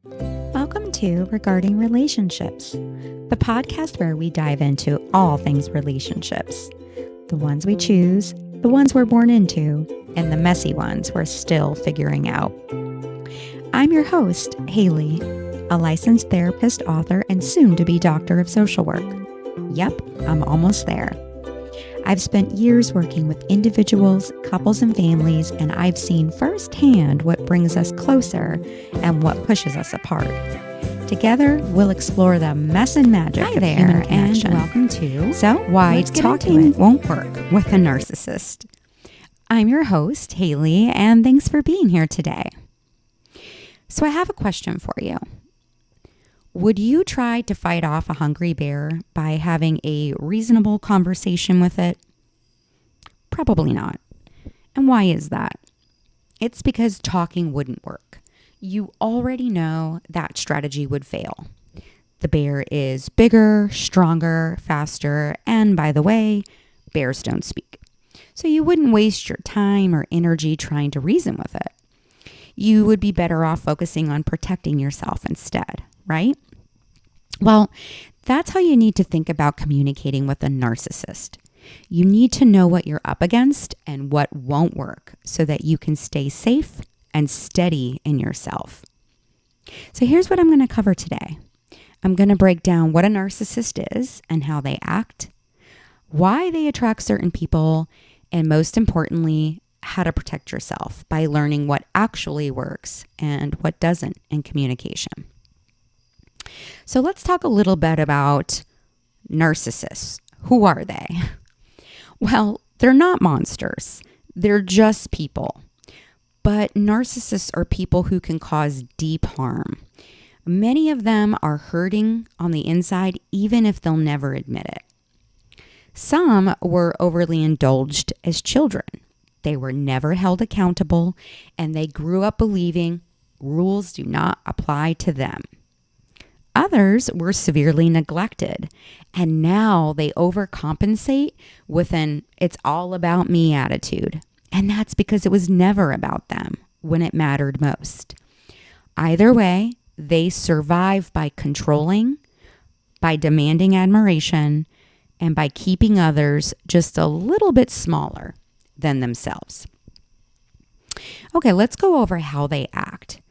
Welcome to Regarding Relationships, the podcast where we dive into all things relationships. The ones we choose, the ones we're born into, and the messy ones we're still figuring out. I'm your host, Hayley, a licensed therapist, author, and soon-to-be doctor of social work. Yep, I'm almost there. I've spent years working with individuals, couples, and families, and I've seen firsthand what brings us closer and what pushes us apart. Together, we'll explore the mess and magic of human connection. And welcome to So, Why let's get Talking into it. Won't Work with a Narcissist. I'm your host, Hayley, and thanks for being here today. So I have a question for you. Would you try to fight off a hungry bear by having a reasonable conversation with it? Probably not. And why is that? It's because talking wouldn't work. You already know that strategy would fail. The bear is bigger, stronger, faster, and by the way, bears don't speak. So you wouldn't waste your time or energy trying to reason with it. You would be better off focusing on protecting yourself instead, right? Well, that's how you need to think about communicating with a narcissist. You need to know what you're up against and what won't work so that you can stay safe and steady in yourself. So here's what I'm going to cover today. I'm going to break down what a narcissist is and how they act, why they attract certain people, and most importantly, how to protect yourself by learning what actually works and what doesn't in communication. So let's talk a little bit about narcissists. Who are they? Well, they're not monsters. They're just people. But narcissists are people who can cause deep harm. Many of them are hurting on the inside, even if they'll never admit it. Some were overly indulged as children. They were never held accountable, and they grew up believing rules do not apply to them. Others were severely neglected, and now they overcompensate with an "it's all about me" attitude. And that's because it was never about them when it mattered most. Either way, they survive by controlling, by demanding admiration, and by keeping others just a little bit smaller than themselves. Okay, let's go over how they act.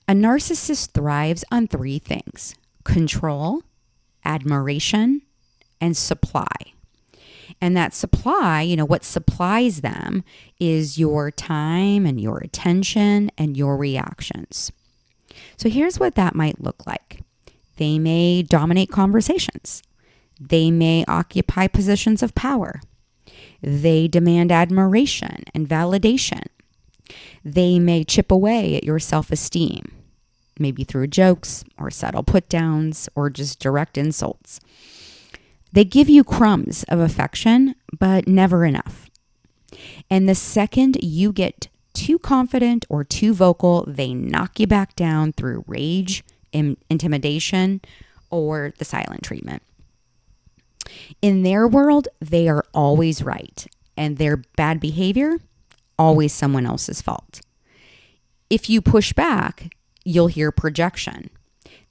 A narcissist thrives on three things: control, admiration, and supply. And that supply, what supplies them is your time and your attention and your reactions. So here's what that might look like. They may dominate conversations. They may occupy positions of power. They demand admiration and validation. They may chip away at your self-esteem, maybe through jokes or subtle put-downs or just direct insults. They give you crumbs of affection, but never enough. And the second you get too confident or too vocal, they knock you back down through rage, intimidation, or the silent treatment. In their world, they are always right, and their bad behavior, always someone else's fault. If you push back, you'll hear projection.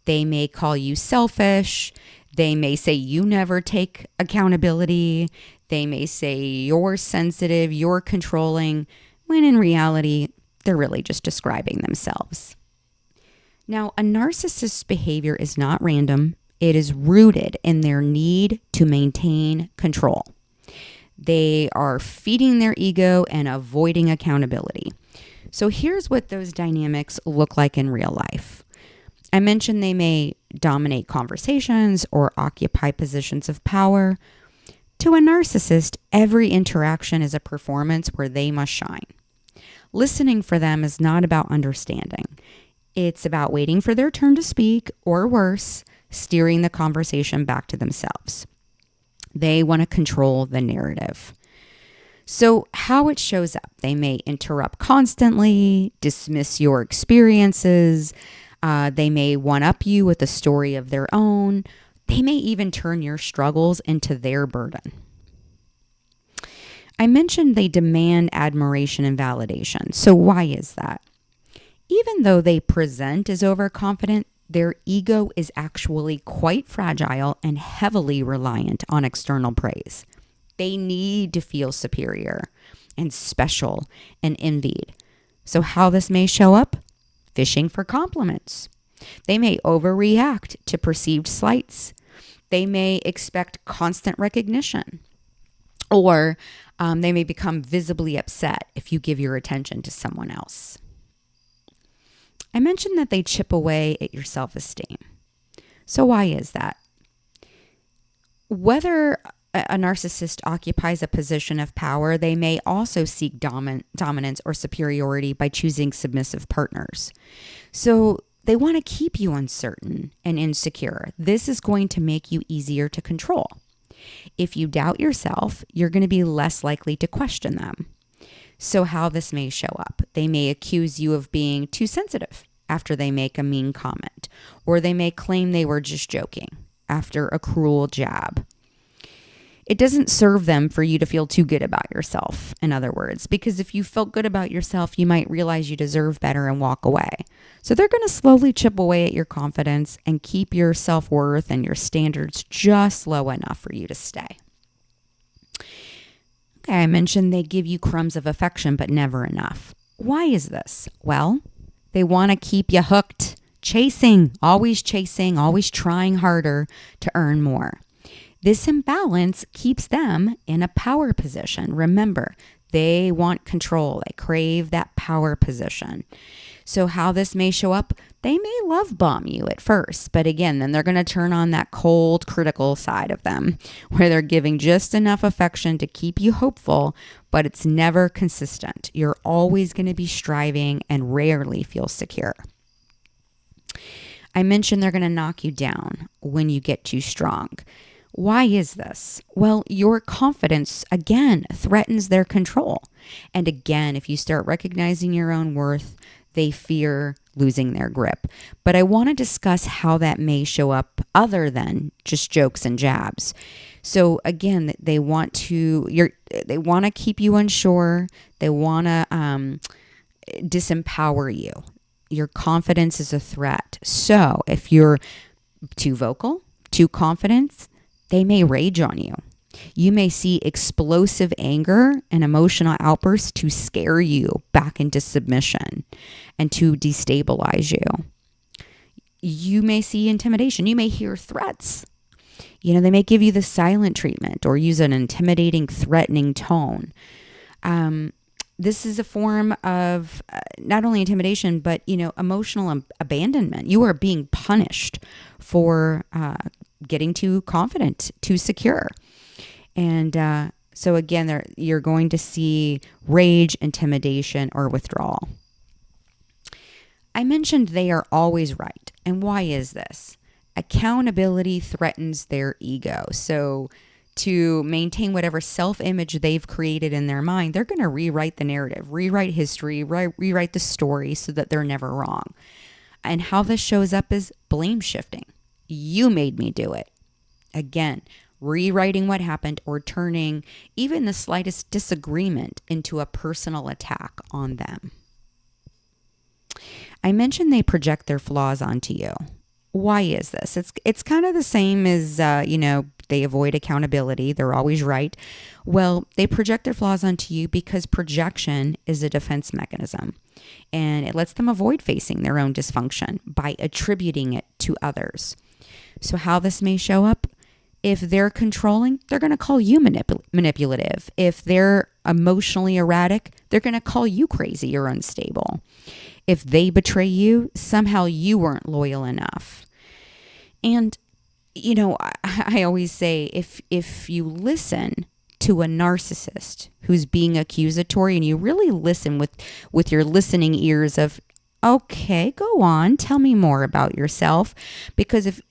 They may call you selfish. They may say you never take accountability. They may say you're sensitive, you're controlling, when in reality, they're really just describing themselves. Now, a narcissist's behavior is not random. It is rooted in their need to maintain control. They are feeding their ego and avoiding accountability. So here's what those dynamics look like in real life. I mentioned they may dominate conversations or occupy positions of power. To a narcissist, every interaction is a performance where they must shine. Listening for them is not about understanding. It's about waiting for their turn to speak, or worse, steering the conversation back to themselves. They want to control the narrative. So how it shows up, they may interrupt constantly, dismiss your experiences. They may one-up you with a story of their own. They may even turn your struggles into their burden. I mentioned they demand admiration and validation. So why is that? Even though they present as overconfident, their ego is actually quite fragile and heavily reliant on external praise. They need to feel superior and special and envied. So how this may show up? Fishing for compliments. They may overreact to perceived slights. They may expect constant recognition. Or they may become visibly upset if you give your attention to someone else. I mentioned that they chip away at your self-esteem. So why is that? Whether a narcissist occupies a position of power, they may also seek dominance or superiority by choosing submissive partners. So they want to keep you uncertain and insecure. This is going to make you easier to control. If you doubt yourself, you're going to be less likely to question them. So how this may show up? They may accuse you of being too sensitive after they make a mean comment, or they may claim they were just joking after a cruel jab. It doesn't serve them for you to feel too good about yourself, in other words, because if you felt good about yourself, you might realize you deserve better and walk away. So they're going to slowly chip away at your confidence and keep your self-worth and your standards just low enough for you to stay. Okay, I mentioned they give you crumbs of affection, but never enough. Why is this? Well, they want to keep you hooked, chasing, always trying harder to earn more. This imbalance keeps them in a power position. Remember, they want control. They crave that power position. So how this may show up, they may love bomb you at first, but again, then they're going to turn on that cold, critical side of them, where they're giving just enough affection to keep you hopeful, but it's never consistent. You're always going to be striving and rarely feel secure. I mentioned they're going to knock you down when you get too strong. Why is this? Well, your confidence, again, threatens their control. And again, if you start recognizing your own worth, they fear losing their grip. But I want to discuss how that may show up other than just jokes and jabs. So again, they want to keep you unsure. They want to disempower you. Your confidence is a threat. So if you're too vocal, too confident, they may rage on you. You may see explosive anger and emotional outbursts to scare you back into submission and to destabilize you. You may see intimidation. You may hear threats. They may give you the silent treatment or use an intimidating, threatening tone. This is a form of not only intimidation, but, emotional abandonment. You are being punished for getting too confident, too secure. And so again, you're going to see rage, intimidation, or withdrawal. I mentioned they are always right. And why is this? Accountability threatens their ego. So to maintain whatever self-image they've created in their mind, they're going to rewrite the narrative, rewrite history, rewrite the story so that they're never wrong. And how this shows up is blame shifting. You made me do it. Again, rewriting what happened or turning even the slightest disagreement into a personal attack on them. I mentioned they project their flaws onto you. Why is this? It's kind of the same as, they avoid accountability. They're always right. Well, they project their flaws onto you because projection is a defense mechanism. And it lets them avoid facing their own dysfunction by attributing it to others. So how this may show up? If they're controlling, they're going to call you manipulative. If they're emotionally erratic, they're going to call you crazy or unstable. If they betray you, somehow you weren't loyal enough. And, I always say if you listen to a narcissist who's being accusatory and you really listen with your listening ears of, okay, go on, tell me more about yourself. Because if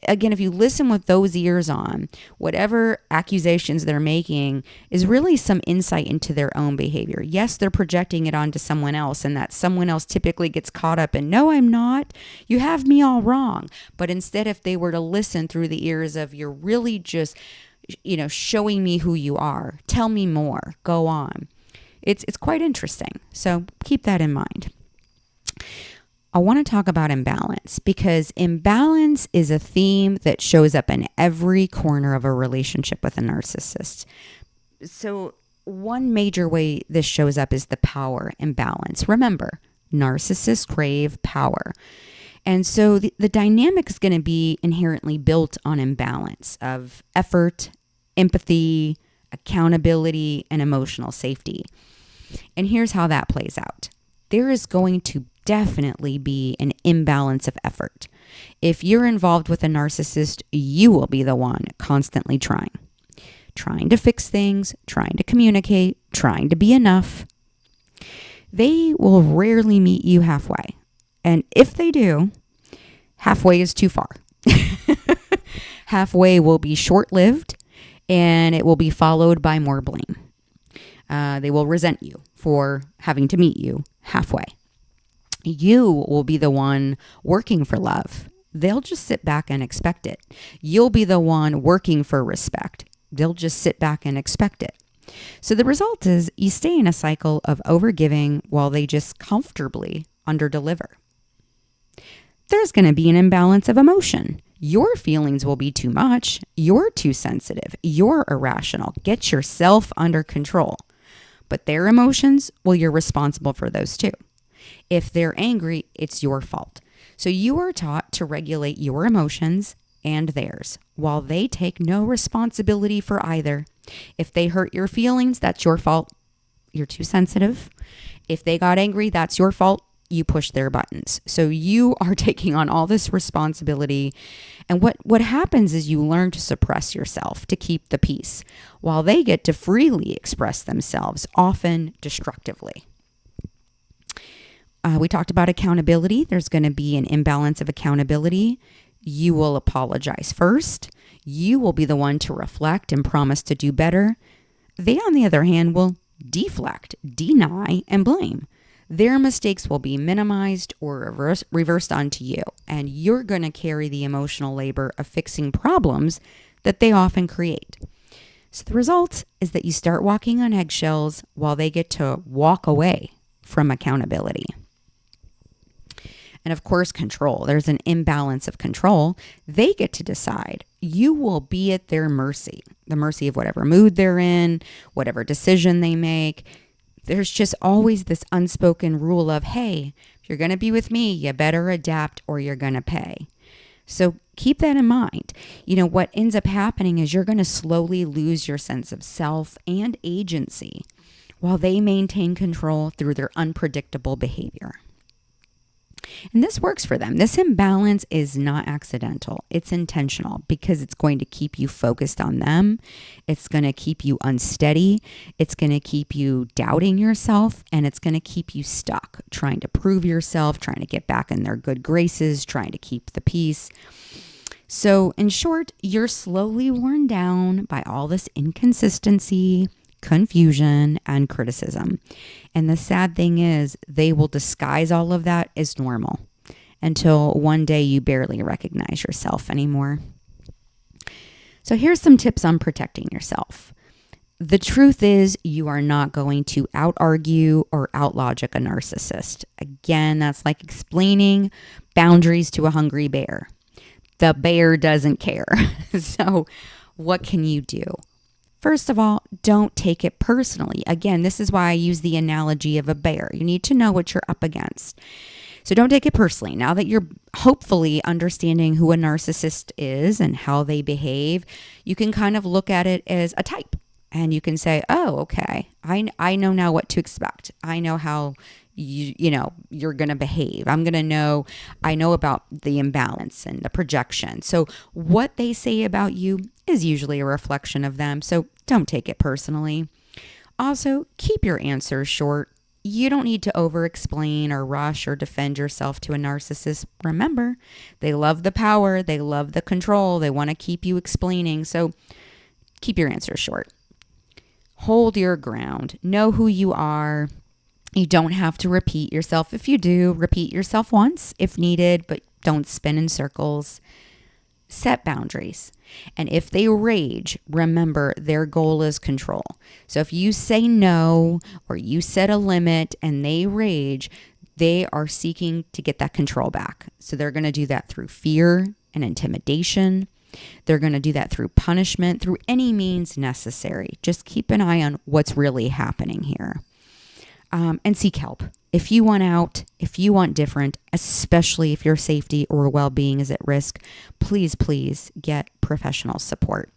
you listen with those ears on, whatever accusations they're making is really some insight into their own behavior. Yes, they're projecting it onto someone else, and that someone else typically gets caught up in, no, I'm not. You have me all wrong. But instead, if they were to listen through the ears of, you're really just, showing me who you are. Tell me more. Go on. It's quite interesting. So keep that in mind. I want to talk about imbalance because imbalance is a theme that shows up in every corner of a relationship with a narcissist. So, one major way this shows up is the power imbalance. Remember, narcissists crave power. And so the dynamic is going to be inherently built on imbalance of effort, empathy, accountability, and emotional safety. And here's how that plays out. There is going to definitely be an imbalance of effort. If you're involved with a narcissist, you will be the one constantly trying to fix things, trying to communicate, trying to be enough. They will rarely meet you halfway. And if they do, halfway is too far. Halfway will be short-lived, and it will be followed by more blame. They will resent you for having to meet you halfway. You will be the one working for love. They'll just sit back and expect it. You'll be the one working for respect. They'll just sit back and expect it. So the result is you stay in a cycle of overgiving while they just comfortably underdeliver. There's going to be an imbalance of emotion. Your feelings will be too much. You're too sensitive. You're irrational. Get yourself under control. But their emotions, well, you're responsible for those too. If they're angry, it's your fault. So you are taught to regulate your emotions and theirs, while they take no responsibility for either. If they hurt your feelings, that's your fault. You're too sensitive. If they got angry, that's your fault. You push their buttons. So you are taking on all this responsibility. And what happens is you learn to suppress yourself to keep the peace, while they get to freely express themselves, often destructively. We talked about accountability. There's going to be an imbalance of accountability. You will apologize first. You will be the one to reflect and promise to do better. They, on the other hand, will deflect, deny, and blame. Their mistakes will be minimized or reversed onto you, and you're going to carry the emotional labor of fixing problems that they often create. So the result is that you start walking on eggshells while they get to walk away from accountability. And of course, control. There's an imbalance of control. They get to decide. You will be at their mercy, the mercy of whatever mood they're in, whatever decision they make. There's just always this unspoken rule of, hey, if you're going to be with me, you better adapt or you're going to pay. So keep that in mind. What ends up happening is you're going to slowly lose your sense of self and agency while they maintain control through their unpredictable behavior. And this works for them. This imbalance is not accidental. It's intentional because it's going to keep you focused on them. It's going to keep you unsteady. It's going to keep you doubting yourself, and it's going to keep you stuck, trying to prove yourself, trying to get back in their good graces, trying to keep the peace. So in short, you're slowly worn down by all this inconsistency, confusion, and criticism. And the sad thing is, they will disguise all of that as normal until one day you barely recognize yourself anymore. So here's some tips on protecting yourself. The truth is, you are not going to out-argue or out-logic a narcissist. Again, that's like explaining boundaries to a hungry bear. The bear doesn't care. So what can you do? First of all, don't take it personally. Again, this is why I use the analogy of a bear. You need to know what you're up against. So don't take it personally. Now that you're hopefully understanding who a narcissist is and how they behave, you can kind of look at it as a type. And you can say, oh, okay, I know now what to expect. I know how you're going to behave. I know about the imbalance and the projection. So what they say about you is usually a reflection of them. So don't take it personally. Also, keep your answers short. You don't need to over-explain or rush or defend yourself to a narcissist. Remember, they love the power. They love the control. They want to keep you explaining. So keep your answers short. Hold your ground. Know who you are. You don't have to repeat yourself. If you do, repeat yourself once if needed, but don't spin in circles. Set boundaries. And if they rage, remember their goal is control. So if you say no or you set a limit and they rage, They are seeking to get that control back. So they're going to do that through fear and intimidation. They're going to do that through punishment, through any means necessary. Just keep an eye on what's really happening here. And seek help. If you want out, if you want different, especially if your safety or well-being is at risk, please, please get professional support.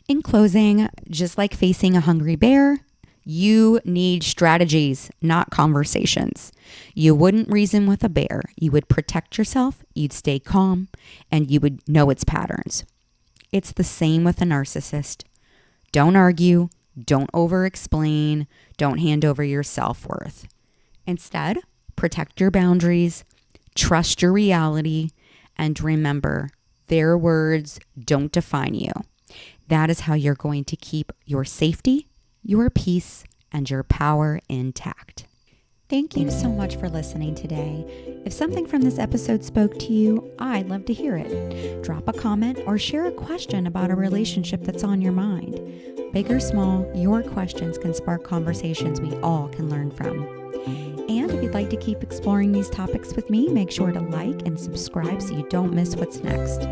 In closing, just like facing a hungry bear, you need strategies, not conversations. You wouldn't reason with a bear. You would protect yourself, you'd stay calm, and you would know its patterns. It's the same with a narcissist. Don't argue, don't over-explain, don't hand over your self-worth. Instead, protect your boundaries, trust your reality, and remember, their words don't define you. That is how you're going to keep your safety, your peace, and your power intact. Thank you so much for listening today. If something from this episode spoke to you, I'd love to hear it. Drop a comment or share a question about a relationship that's on your mind. Big or small, your questions can spark conversations we all can learn from. And if you'd like to keep exploring these topics with me, make sure to like and subscribe so you don't miss what's next.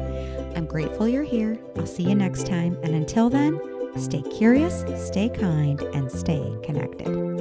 I'm grateful you're here. I'll see you next time. And until then, stay curious, stay kind, and stay connected.